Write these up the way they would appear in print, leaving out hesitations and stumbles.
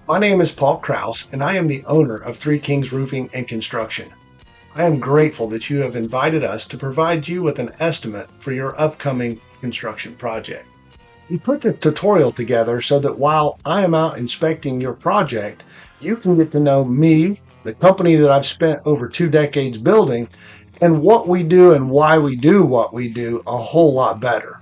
My name is Paul Kraus, and I am the owner of Three Kings Roofing and Construction. I am grateful that you have invited us to provide you with an estimate for your upcoming construction project. We put this tutorial together so that while I am out inspecting your project, you can get to know me, the company that I've spent over 2 decades building, and what we do and why we do what we do a whole lot better.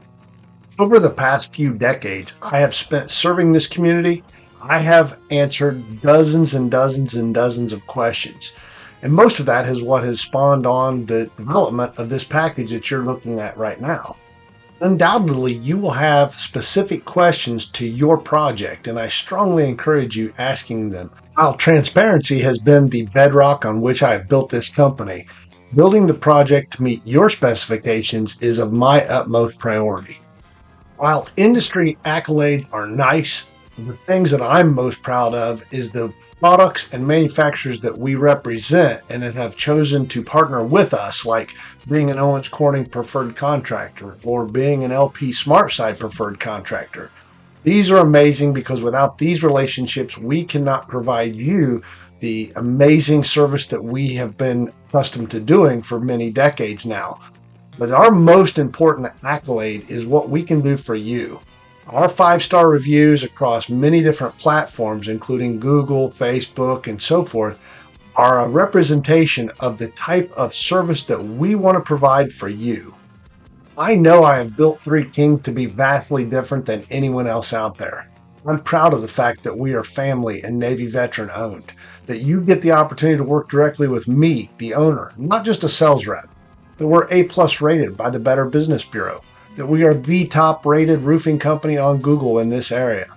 Over the past few decades, I have spent serving this community. I have answered dozens and dozens and dozens of questions. And most of that is what has spawned on the development of this package that you're looking at right now. Undoubtedly, you will have specific questions to your project, and I strongly encourage you asking them. While transparency has been the bedrock on which I have built this company, building the project to meet your specifications is of my utmost priority. While industry accolades are nice, the things that I'm most proud of is the products and manufacturers that we represent and that have chosen to partner with us, like being an Owens Corning preferred contractor or being an LP SmartSide preferred contractor. These are amazing because without these relationships, we cannot provide you the amazing service that we have been accustomed to doing for many decades now. But our most important accolade is what we can do for you. Our 5-star reviews across many different platforms, including Google, Facebook, and so forth, are a representation of the type of service that we want to provide for you. I know I have built Three Kings to be vastly different than anyone else out there. I'm proud of the fact that we are family and Navy veteran owned, that you get the opportunity to work directly with me, the owner, not just a sales rep, that we're A+ rated by the Better Business Bureau, that we are the top rated roofing company on Google in this area,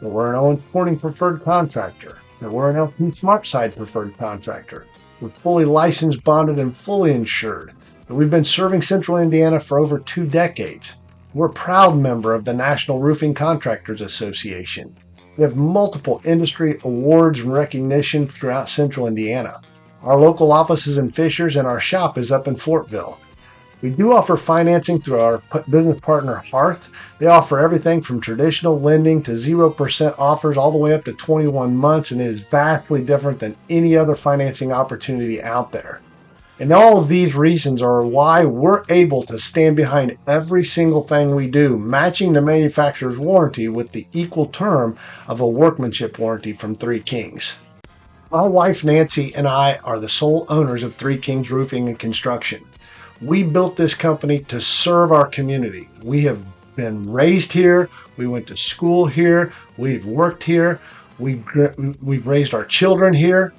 that we're an Owens Corning preferred contractor, that we're an LP SmartSide preferred contractor, we're fully licensed, bonded, and fully insured, that we've been serving Central Indiana for over 2 decades. We're a proud member of the National Roofing Contractors Association. We have multiple industry awards and recognition throughout Central Indiana. Our local office is in Fishers and our shop is up in Fortville. We do offer financing through our business partner Hearth. They offer everything from traditional lending to 0% offers all the way up to 21 months, and it is vastly different than any other financing opportunity out there. And all of these reasons are why we're able to stand behind every single thing we do, matching the manufacturer's warranty with the equal term of a workmanship warranty from Three Kings. My wife Nancy and I are the sole owners of Three Kings Roofing and Construction. We built this company to serve our community. We have been raised here. We went to school here. We've worked here. We've raised our children here.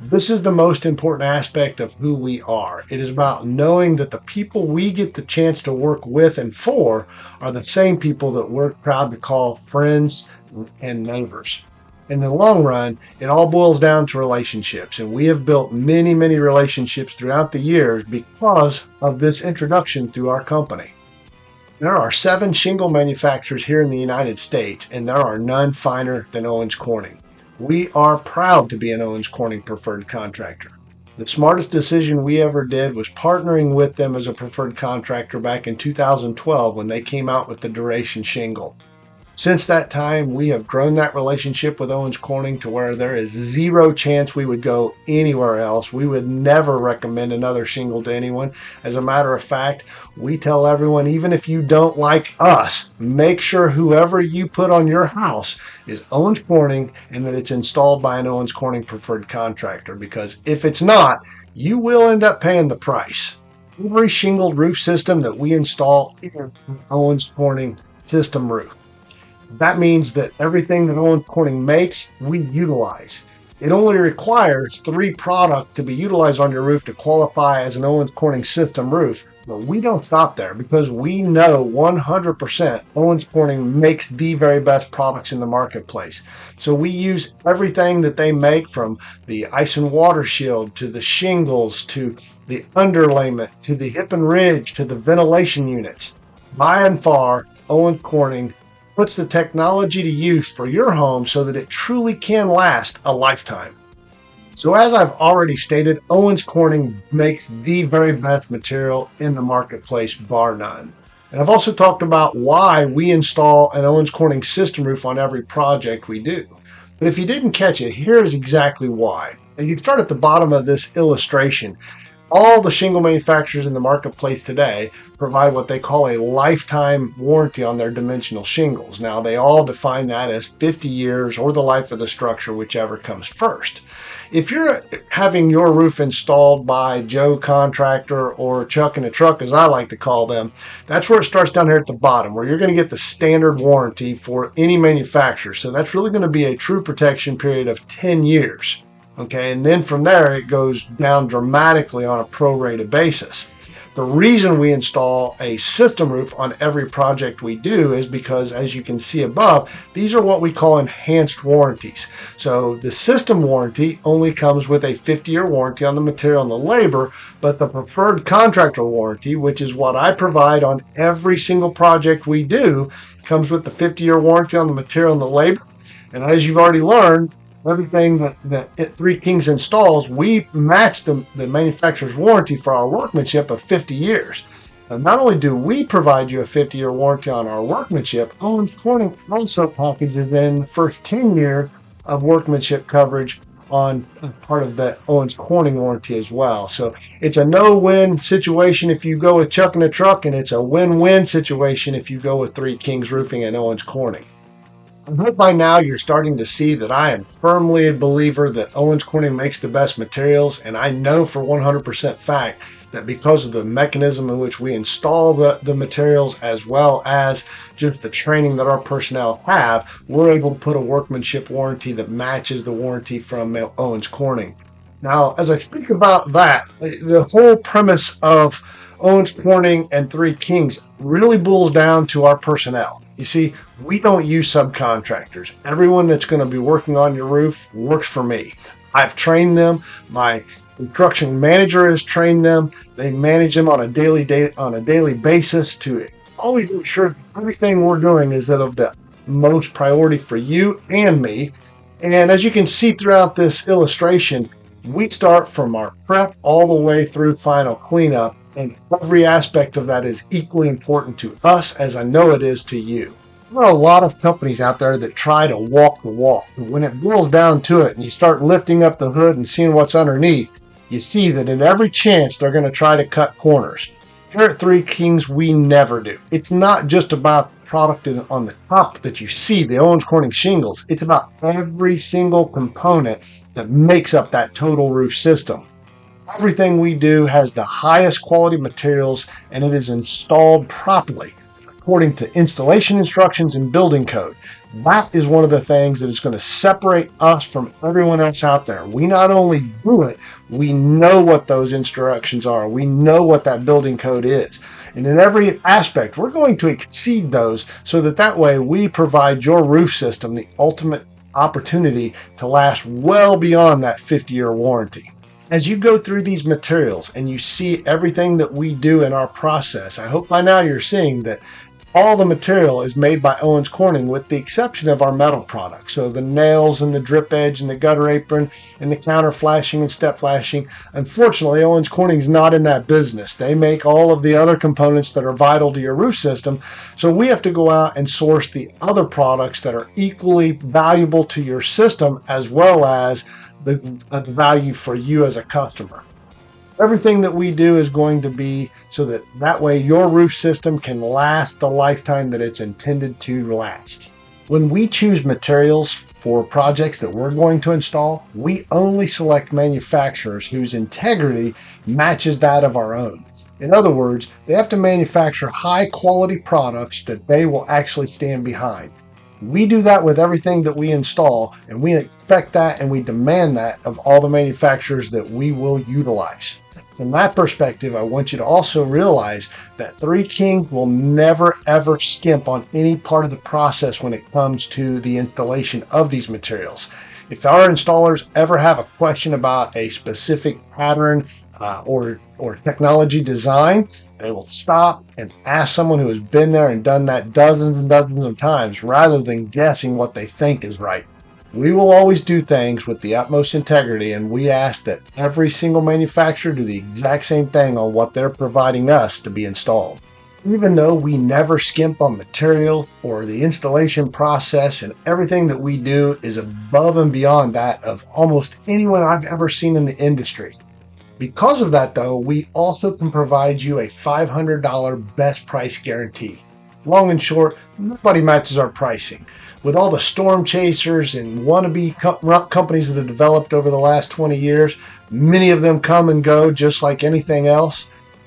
This is the most important aspect of who we are. It is about knowing that the people we get the chance to work with and for are the same people that we're proud to call friends and neighbors. In the long run, it all boils down to relationships, and we have built many, many relationships throughout the years because of this introduction through our company. There are 7 shingle manufacturers here in the United States, and there are none finer than Owens Corning. We are proud to be an Owens Corning preferred contractor. The smartest decision we ever did was partnering with them as a preferred contractor back in 2012 when they came out with the Duration shingle. Since that time, we have grown that relationship with Owens Corning to where there is zero chance we would go anywhere else. We would never recommend another shingle to anyone. As a matter of fact, we tell everyone, even if you don't like us, make sure whoever you put on your house is Owens Corning and that it's installed by an Owens Corning preferred contractor, because if it's not, you will end up paying the price. Every shingled roof system that we install is an Owens Corning system roof. That means that everything that Owens Corning makes, we utilize. It only requires 3 products to be utilized on your roof to qualify as an Owens Corning system roof. But we don't stop there because we know 100% Owens Corning makes the very best products in the marketplace. So we use everything that they make, from the ice and water shield to the shingles to the underlayment to the hip and ridge to the ventilation units. By and far, Owens Corning puts the technology to use for your home so that it truly can last a lifetime. So as I've already stated, Owens Corning makes the very best material in the marketplace, bar none. And I've also talked about why we install an Owens Corning system roof on every project we do. But if you didn't catch it, here is exactly why. And you start at the bottom of this illustration. All the shingle manufacturers in the marketplace today provide what they call a lifetime warranty on their dimensional shingles. Now, they all define that as 50 years or the life of the structure, whichever comes first. If you're having your roof installed by Joe Contractor or Chuck in a Truck, as I like to call them, that's where it starts down here at the bottom, where you're going to get the standard warranty for any manufacturer. So that's really going to be a true protection period of 10 years. Okay, and then from there, it goes down dramatically on a prorated basis. The reason we install a system roof on every project we do is because, as you can see above, these are what we call enhanced warranties. So the system warranty only comes with a 50-year warranty on the material and the labor, but the preferred contractor warranty, which is what I provide on every single project we do, comes with the 50-year warranty on the material and the labor. And as you've already learned, everything that Three Kings installs, we match the manufacturer's warranty for our workmanship of 50 years. And not only do we provide you a 50-year warranty on our workmanship, Owens Corning also packages in the first 10 years of workmanship coverage on part of the Owens Corning warranty as well. So it's a no-win situation if you go with Chuck in a Truck, and it's a win-win situation if you go with Three Kings Roofing and Owens Corning. I hope by now you're starting to see that I am firmly a believer that Owens Corning makes the best materials, and I know for 100% fact that because of the mechanism in which we install the materials, as well as just the training that our personnel have, we're able to put a workmanship warranty that matches the warranty from Owens Corning. Now, as I speak about that, the whole premise of Owens Corning and Three Kings really boils down to our personnel. You see, we don't use subcontractors. Everyone that's going to be working on your roof works for me. I've trained them. My construction manager has trained them. They manage them on a daily basis to always ensure everything we're doing is of the most priority for you and me. And as you can see throughout this illustration, we start from our prep all the way through final cleanup, and every aspect of that is equally important to us, as I know it is to you. There are a lot of companies out there that try to walk the walk. But when it boils down to it and you start lifting up the hood and seeing what's underneath, you see that at every chance they're going to try to cut corners. Here at Three Kings, we never do. It's not just about the product on the top that you see, the Owens Corning shingles. It's about every single component that makes up that total roof system. Everything we do has the highest quality materials, and it is installed properly according to installation instructions and building code. That is one of the things that is going to separate us from everyone else out there. We not only do it, we know what those instructions are. We know what that building code is. And in every aspect, we're going to exceed those so that way we provide your roof system the ultimate opportunity to last well beyond that 50-year warranty. As you go through these materials and you see everything that we do in our process, I hope by now you're seeing that all the material is made by Owens Corning with the exception of our metal products. So the nails and the drip edge and the gutter apron and the counter flashing and step flashing. Unfortunately, Owens Corning is not in that business. They make all of the other components that are vital to your roof system. So we have to go out and source the other products that are equally valuable to your system, as well as the value for you as a customer. Everything that we do is going to be so that way your roof system can last the lifetime that it's intended to last. When we choose materials for projects that we're going to install, we only select manufacturers whose integrity matches that of our own. In other words, they have to manufacture high quality products that they will actually stand behind. We do that with everything that we install, and we expect that and we demand that of all the manufacturers that we will utilize. From that perspective, I want you to also realize that Three Kings will never ever skimp on any part of the process when it comes to the installation of these materials. If our installers ever have a question about a specific pattern or technology design, they will stop and ask someone who has been there and done that dozens and dozens of times rather than guessing what they think is right. We will always do things with the utmost integrity, and we ask that every single manufacturer do the exact same thing on what they're providing us to be installed. Even though we never skimp on material or the installation process, and everything that we do is above and beyond that of almost anyone I've ever seen in the industry. Because of that, though, we also can provide you a $500 best price guarantee. Long and short, nobody matches our pricing. With all the storm chasers and wannabe companies that have developed over the last 20 years, many of them come and go just like anything else.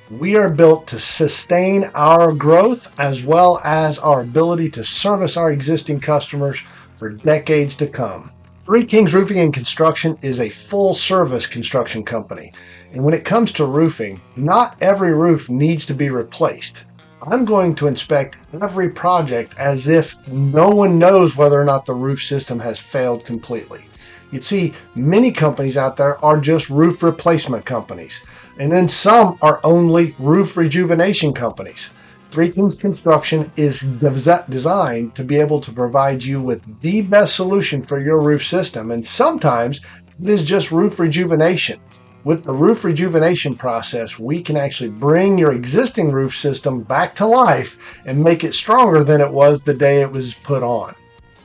We are built to sustain our growth as well as our ability to service our existing customers for decades to come. Three Kings Roofing and Construction is a full service construction company. And when it comes to roofing, not every roof needs to be replaced. I'm going to inspect every project as if no one knows whether or not the roof system has failed completely. You see, many companies out there are just roof replacement companies, and then some are only roof rejuvenation companies. Three Kings Construction is designed to be able to provide you with the best solution for your roof system, and sometimes it is just roof rejuvenation. With the roof rejuvenation process, we can actually bring your existing roof system back to life and make it stronger than it was the day it was put on.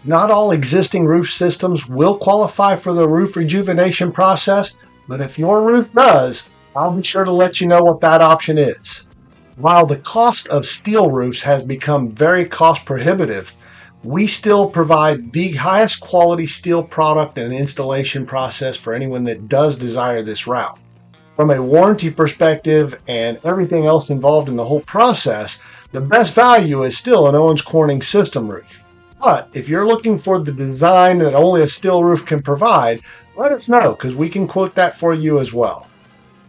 Not all existing roof systems will qualify for the roof rejuvenation process, but if your roof does, I'll be sure to let you know what that option is. While the cost of steel roofs has become very cost prohibitive, we still provide the highest quality steel product and installation process for anyone that does desire this route. From a warranty perspective and everything else involved in the whole process, the best value is still an Owens Corning system roof. But if you're looking for the design that only a steel roof can provide, let us know because we can quote that for you as well.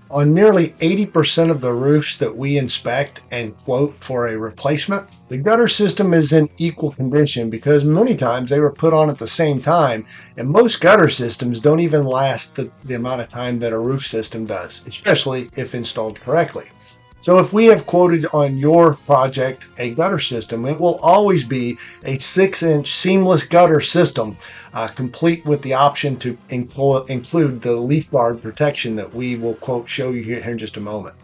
On nearly 80% of the roofs that we inspect and quote for a replacement, the gutter system is in equal condition because many times they were put on at the same time, and most gutter systems don't even last the amount of time that a roof system does, especially if installed correctly. So if we have quoted on your project a gutter system, it will always be a 6-inch seamless gutter system, complete with the option to include the leaf guard protection that we will quote show you here in just a moment.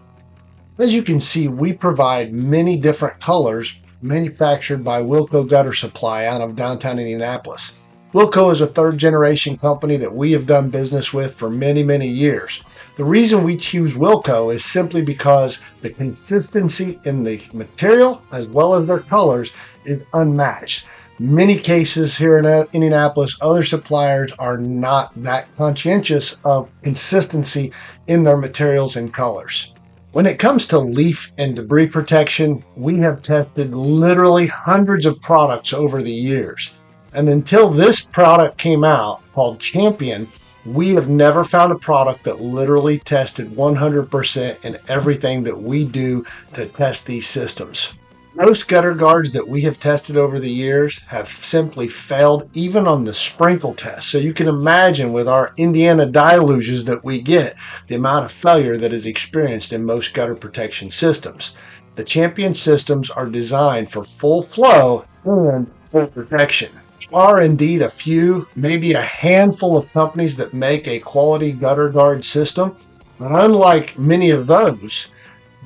As you can see, we provide many different colors manufactured by Wilco Gutter Supply out of downtown Indianapolis. Wilco is a third-generation company that we have done business with for many, many years. The reason we choose Wilco is simply because the consistency in the material as well as their colors is unmatched. Many cases here in Indianapolis, other suppliers are not that conscientious of consistency in their materials and colors. When it comes to leaf and debris protection, we have tested literally hundreds of products over the years. And until this product came out called Champion, we have never found a product that literally tested 100% in everything that we do to test these systems. Most gutter guards that we have tested over the years have simply failed even on the sprinkle test. So you can imagine with our Indiana deluges that we get, the amount of failure that is experienced in most gutter protection systems. The Champion systems are designed for full flow and full protection. There are indeed a few, maybe a handful of companies that make a quality gutter guard system, but unlike many of those,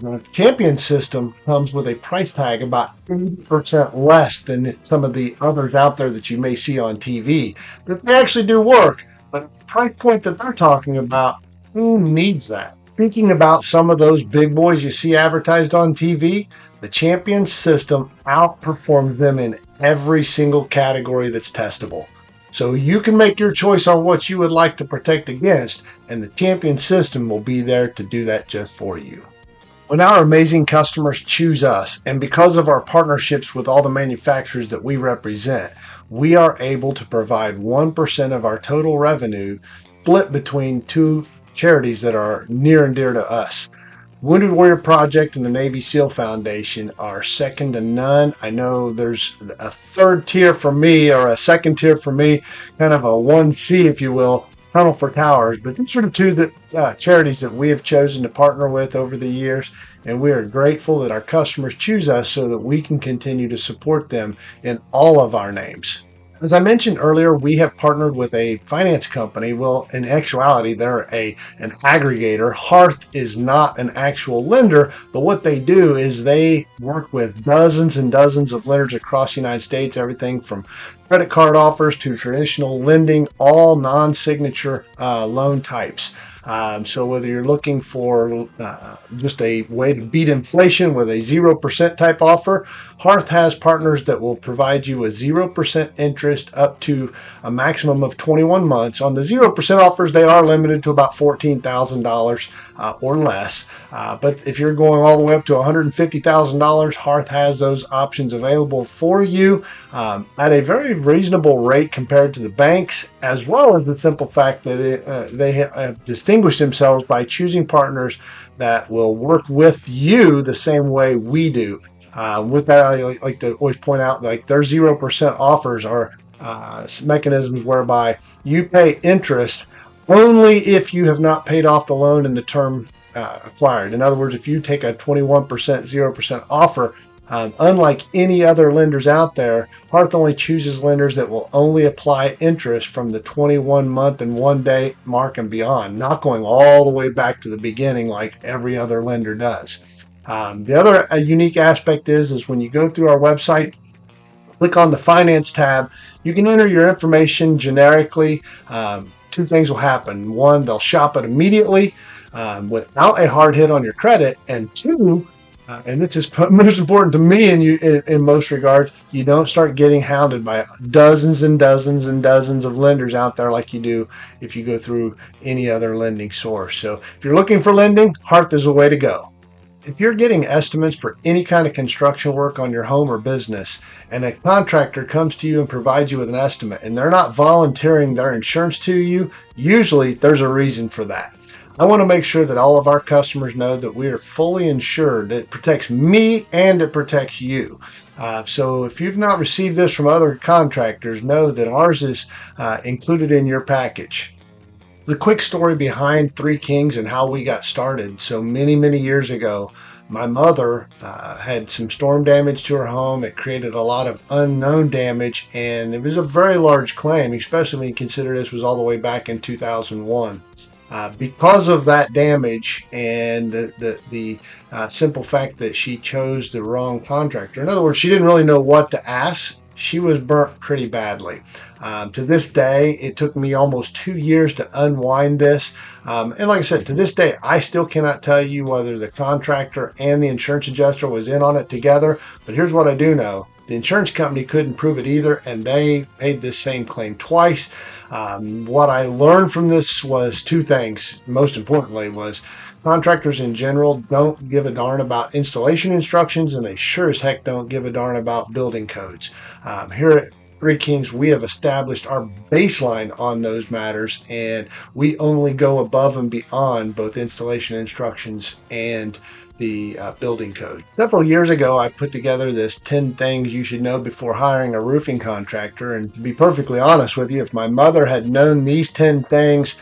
the Champion system comes with a price tag about 80% less than some of the others out there that you may see on TV. But they actually do work, but the price point that they're talking about, who needs that? Speaking about some of those big boys you see advertised on TV, the Champion system outperforms them in every single category that's testable. So you can make your choice on what you would like to protect against, and the Champion system will be there to do that just for you. When our amazing customers choose us, and because of our partnerships with all the manufacturers that we represent, we are able to provide 1% of our total revenue split between two charities that are near and dear to us. Wounded Warrior Project and the Navy SEAL Foundation are second to none. I know there's a third tier for me, or a second tier for me, kind of a 1C, if you will, Tunnel for Towers. But these are the two charities that we have chosen to partner with over the years, and we are grateful that our customers choose us so that we can continue to support them in all of our names. As I mentioned earlier, we have partnered with a finance company. Well, in actuality, they're an aggregator. Hearth is not an actual lender, but what they do is they work with dozens and dozens of lenders across the United States, everything from credit card offers to traditional lending, all non-signature loan types. So whether you're looking for just a way to beat inflation with a 0% type offer, Hearth has partners that will provide you with 0% interest up to a maximum of 21 months. On the 0% offers, they are limited to about $14,000 or less. But if you're going all the way up to $150,000, Hearth has those options available for you at a very reasonable rate compared to the banks, as well as the simple fact that they have distinguished themselves by choosing partners that will work with you the same way we do. With that, I like to always point out, like, their 0% offers are mechanisms whereby you pay interest only if you have not paid off the loan in the term acquired. In other words, if you take a 21% 0% offer, unlike any other lenders out there, Hearth only chooses lenders that will only apply interest from the 21-month and 1 day mark and beyond, not going all the way back to the beginning like every other lender does. The other unique aspect is when you go through our website, click on the finance tab, you can enter your information generically. Two things will happen. One, they'll shop it immediately without a hard hit on your credit. And two, and this is most important to me in most regards, you don't start getting hounded by dozens and dozens and dozens of lenders out there like you do if you go through any other lending source. So if you're looking for lending, Hearth is the way to go. If you're getting estimates for any kind of construction work on your home or business, and a contractor comes to you and provides you with an estimate, and they're not volunteering their insurance to you, usually there's a reason for that. I want to make sure that all of our customers know that we are fully insured. It protects me and it protects you. So if you've not received this from other contractors, know that ours is included in your package. The quick story behind Three Kings and how we got started. So many years ago, my mother had some storm damage to her home. It created a lot of unknown damage, and it was a very large claim, especially when you consider this was all the way back in 2001. Because of that damage and the simple fact that she chose the wrong contractor. In other words, she didn't really know what to ask. She was burnt pretty badly. To this day, it took me almost 2 years to unwind this. And like I said, to this day, I still cannot tell you whether the contractor and the insurance adjuster was in on it together. But here's what I do know. The insurance company couldn't prove it either, and they paid this same claim twice. What I learned from this was two things. Most importantly was contractors in general don't give a darn about installation instructions, and they sure as heck don't give a darn about building codes. Here at Three Kings, we have established our baseline on those matters, and we only go above and beyond both installation instructions and the building code. Several years ago, I put together this 10 things you should know before hiring a roofing contractor. And to be perfectly honest with you, if my mother had known these 10 things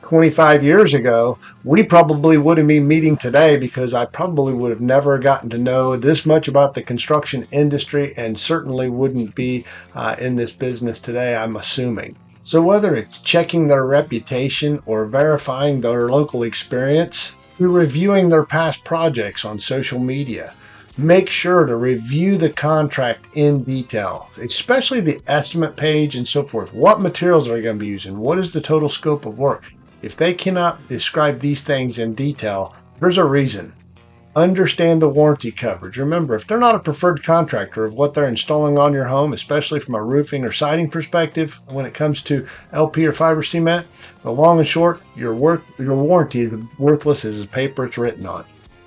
25 years ago, we probably wouldn't be meeting today, because I probably would have never gotten to know this much about the construction industry, and certainly wouldn't be in this business today, I'm assuming. So whether it's checking their reputation or verifying their local experience, through reviewing their past projects on social media, make sure to review the contract in detail, especially the estimate page and so forth. What materials are they going to be using? What is the total scope of work? If they cannot describe these things in detail, there's a reason. Understand the warranty coverage. Remember, if they're not a preferred contractor of what they're installing on your home, especially from a roofing or siding perspective, when it comes to LP or fiber cement, the long and short, your warranty is worthless as the paper it's written on.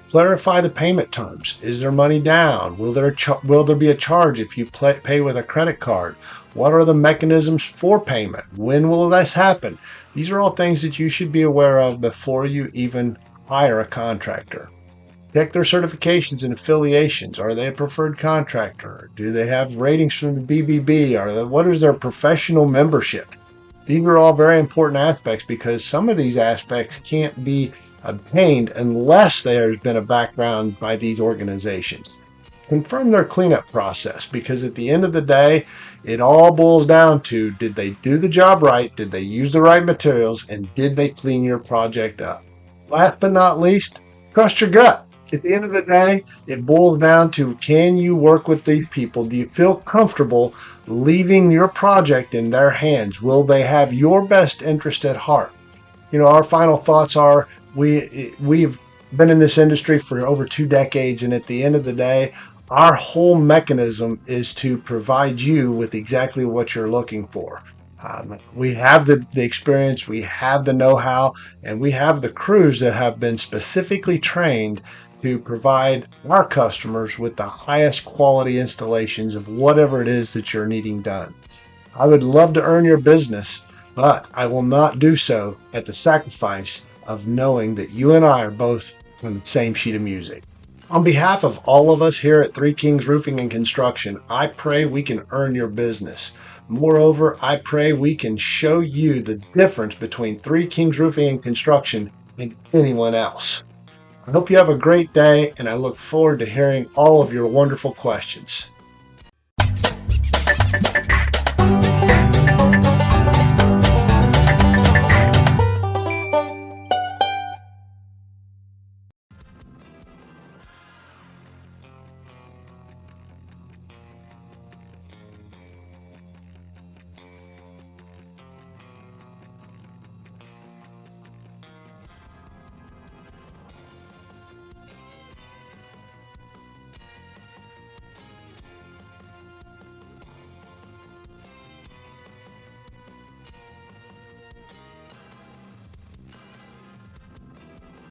Clarify the payment terms. Is there money down? Will there be a charge if you pay with a credit card? What are the mechanisms for payment? When will this happen? These are all things that you should be aware of before you even hire a contractor. Check their certifications and affiliations. Are they a preferred contractor? Do they have ratings from the BBB? What is their professional membership? These are all very important aspects, because some of these aspects can't be obtained unless there's been a background by these organizations. confirm their cleanup process, because at the end of the day, it all boils down to, did they do the job right? Did they use the right materials? And did they clean your project up? Last but not least, trust your gut. At the end of the day, it boils down to, can you work with these people? Do you feel comfortable leaving your project in their hands? Will they have your best interest at heart? Our final thoughts are, we've been in this industry for over 2 decades, and at the end of the day, our whole mechanism is to provide you with exactly what you're looking for. We have the experience, we have the know-how, and we have the crews that have been specifically trained to provide our customers with the highest quality installations of whatever it is that you're needing done. I would love to earn your business, but I will not do so at the sacrifice of knowing that you and I are both on the same sheet of music. On behalf of all of us here at Three Kings Roofing and Construction, I pray we can earn your business. Moreover, I pray we can show you the difference between Three Kings Roofing and Construction and anyone else. I hope you have a great day, and I look forward to hearing all of your wonderful questions.